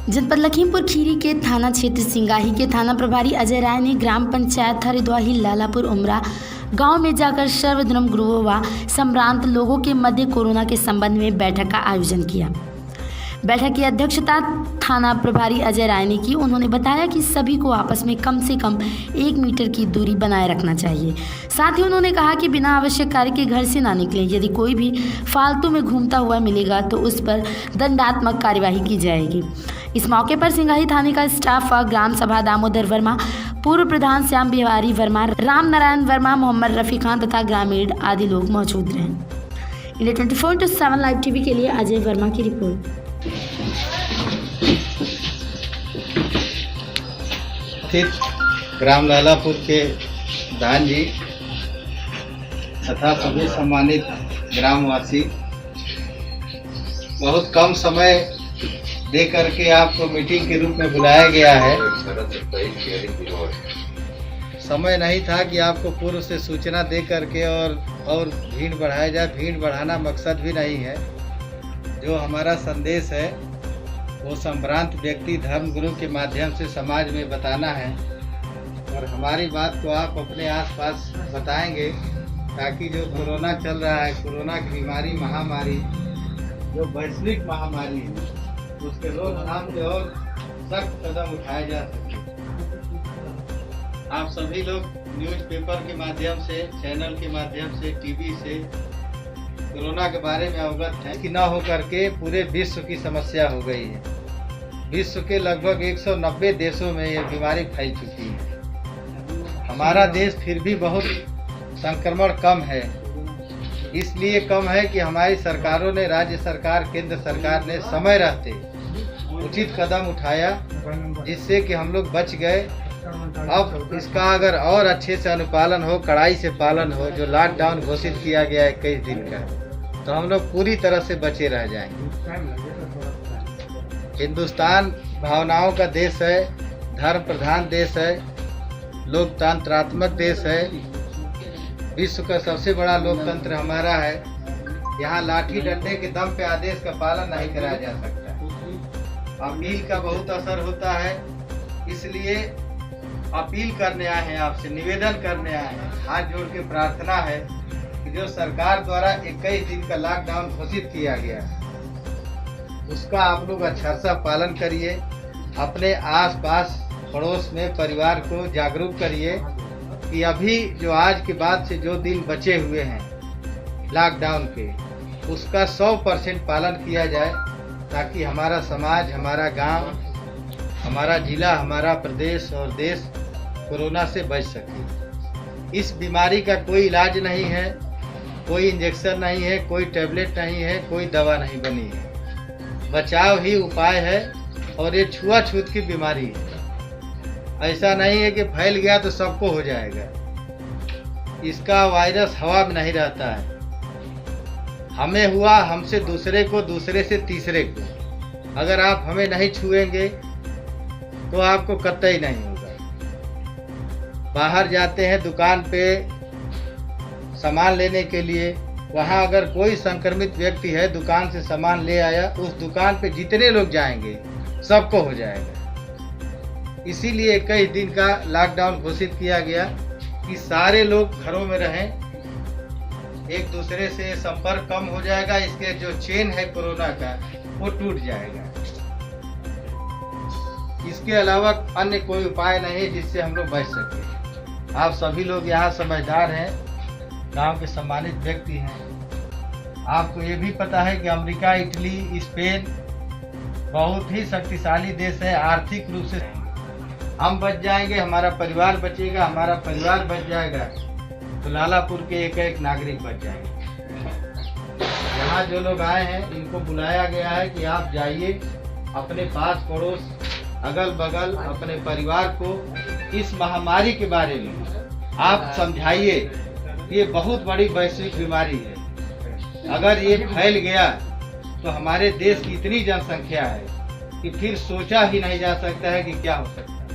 जनपद लखीमपुर खीरी के थाना क्षेत्र सिंगाही के थाना प्रभारी अजय राय ने ग्राम पंचायत हरिद्वाही लालापुर उमरा गांव में जाकर सर्वधर्म गुरुओं व संभ्रांत लोगों के मध्य कोरोना के संबंध में बैठक का आयोजन किया। बैठक की अध्यक्षता थाना प्रभारी अजय राय ने की। उन्होंने बताया कि सभी को आपस में कम से कम 1 मीटर की दूरी बनाए रखना चाहिए। साथ ही उन्होंने कहा कि बिना आवश्यक कार्य के घर से ना निकलें। यदि कोई भी फालतू में घूमता हुआ मिलेगा तो उस पर दंडात्मक कार्यवाही की जाएगी। इस मौके पर सिंगाही थाने का स्टाफ व ग्राम सभा दामोदर वर्मा, पूर्व प्रधान श्याम बिहारी वर्मा, राम नारायण वर्मा, मोहम्मद रफी खान तथा ग्रामीण आदि लोग मौजूद रहे। इंडिया 24/7 लाइव टीवी के लिए अजय वर्मा की रिपोर्ट। स्थित ग्राम लालापुर के प्रधान जी तथा सभी सम्मानित ग्रामवासी, बहुत कम समय दे करके आपको मीटिंग के रूप में बुलाया गया है। समय नहीं था कि आपको पूर्व से सूचना दे करके और भीड़ बढ़ाया जाए। भीड़ बढ़ाना मकसद भी नहीं है। जो हमारा संदेश है वो संभ्रांत व्यक्ति धर्मगुरु के माध्यम से समाज में बताना है और हमारी बात को आप अपने आसपास बताएंगे ताकि जो कोरोना चल रहा है, कोरोना की बीमारी महामारी जो वैश्विक महामारी है, उसके रोकथाम के और सख्त कदम उठाए जा सके। आप सभी लोग न्यूज़पेपर के माध्यम से, चैनल के माध्यम से, टीवी से कोरोना के बारे में अवगत हैं कि न हो करके पूरे विश्व की समस्या हो गई है। विश्व के लगभग 190 देशों में ये बीमारी फैल चुकी है। हमारा देश फिर भी बहुत संक्रमण कम है। इसलिए कम है कि हमारी सरकारों ने, राज्य सरकार, केंद्र सरकार ने समय रहते उचित कदम उठाया जिससे कि हम लोग बच गए। अब इसका अगर और अच्छे से अनुपालन हो, कड़ाई से पालन हो, जो लॉकडाउन घोषित किया गया है 21 दिन का, तो हम लोग पूरी तरह से बचे रह जाएंगे। हिंदुस्तान भावनाओं का देश है, धर्म प्रधान देश है, लोकतंत्रात्मक देश है। विश्व का सबसे बड़ा लोकतंत्र हमारा है। यहाँ लाठी डंडे के दम पे आदेश का पालन नहीं कराया जा सकता। अपील का बहुत असर होता है। इसलिए अपील करने आए हैं, आपसे निवेदन करने आए हैं, हाथ जोड़ के प्रार्थना है कि जो सरकार द्वारा 21 दिन का लॉकडाउन घोषित किया गया है उसका आप लोग अच्छा पालन करिए। अपने आसपास पड़ोस में परिवार को जागरूक करिए कि अभी जो आज के बाद से जो दिन बचे हुए हैं लॉकडाउन के, उसका 100% पालन किया जाए ताकि हमारा समाज, हमारा गांव, हमारा जिला, हमारा प्रदेश और देश कोरोना से बच सके। इस बीमारी का कोई इलाज नहीं है, कोई इंजेक्शन नहीं है, कोई टैबलेट नहीं है, कोई दवा नहीं बनी है। बचाव ही उपाय है और ये छुआछूत की बीमारी है। ऐसा नहीं है कि फैल गया तो सबको हो जाएगा। इसका वायरस हवा में नहीं रहता है। हमें हुआ, हमसे दूसरे को, दूसरे से तीसरे को। अगर आप हमें नहीं छुएंगे तो आपको कतई नहीं होगा। बाहर जाते हैं दुकान पे सामान लेने के लिए, वहाँ अगर कोई संक्रमित व्यक्ति है, दुकान से सामान ले आया, उस दुकान पे जितने लोग जाएंगे सबको हो जाएगा। इसीलिए 21 दिन का लॉकडाउन घोषित किया गया कि सारे लोग घरों में रहें। एक दूसरे से संपर्क कम हो जाएगा। इसके जो चेन है कोरोना का वो टूट जाएगा। इसके अलावा अन्य कोई उपाय नहीं है जिससे हम लोग बच सके। आप सभी लोग यहाँ समझदार हैं, गांव के सम्मानित व्यक्ति हैं। आपको ये भी पता है कि अमेरिका, इटली, स्पेन बहुत ही शक्तिशाली देश है। आर्थिक रूप से हम बच जाएंगे, हमारा परिवार बचेगा, हमारा परिवार बच जाएगा तो लालापुर के एक नागरिक बच जाएंगे। यहाँ जो लोग आए हैं इनको बुलाया गया है कि आप जाइए अपने पास पड़ोस, अगल बगल, अपने परिवार को इस महामारी के बारे में आप समझाइए। ये बहुत बड़ी वैश्विक बीमारी है। अगर ये फैल गया तो हमारे देश की इतनी जनसंख्या है कि फिर सोचा ही नहीं जा सकता है कि क्या हो सकता है।